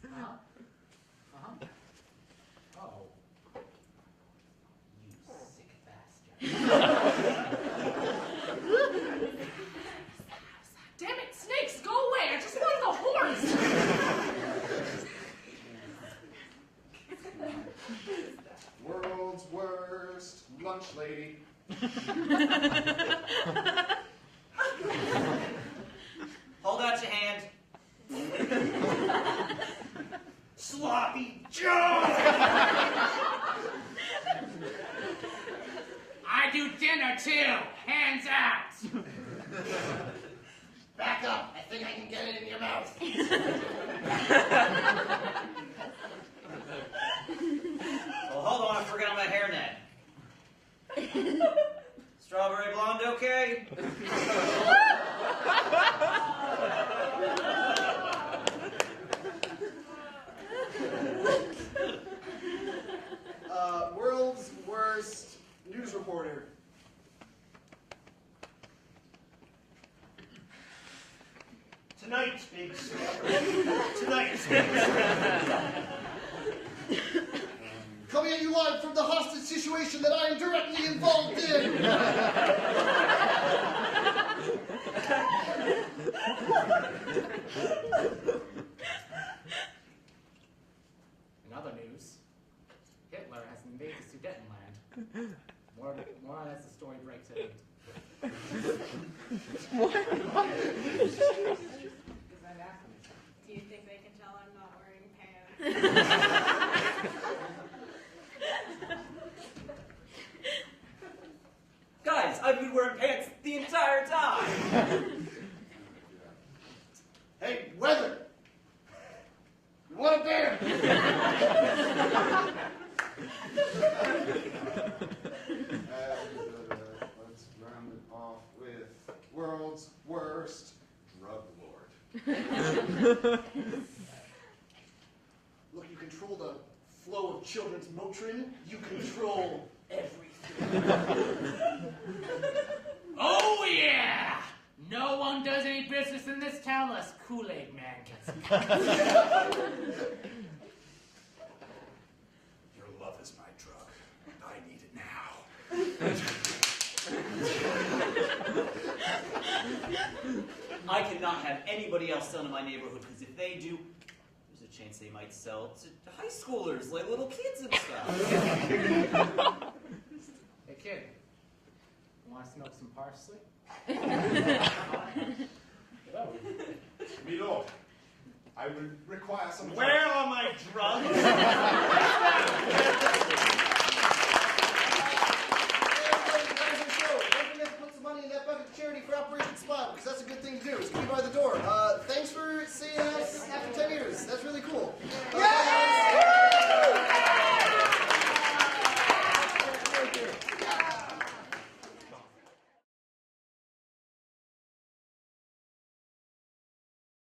Come on! Oh. You sick bastard. Damn it, snakes, go away! I just wanted the horse! World's worst lunch lady. Hold out your hand. Sloppy Joe! I do dinner too. Hands out. Back up. I think I can get it in your mouth. Well, hold on, I forgot my hairnet. Strawberry blonde, okay? World's worst news reporter. Tonight's big story. Tonight's big story. Coming at you live from the hostage situation that I am directly involved in. In other news, Hitler has invaded Sudetenland. More on as the story breaks it. Do you think they can tell I'm not wearing pants? Guys, I've been wearing pants the entire time. Hey, weather! You want a bear? Let's round it off with world's worst drug lord. Look, you control the flow of children's Motrin. You control everything. Oh yeah! No one does any business in this town unless Kool-Aid Man gets it. Your love is my drug. I need it now. I cannot have anybody else sell in my neighborhood, because if they do, there's a chance they might sell to high schoolers, like little kids and stuff. Hey kid, you want to smoke some parsley? Milo, I would require some. Where are my drugs? Don't forget to put some money in that bucket of charity for Operation Smile, because that's a good thing to do. It's going to be by the door. Thanks for seeing us after 10 years. That's really cool.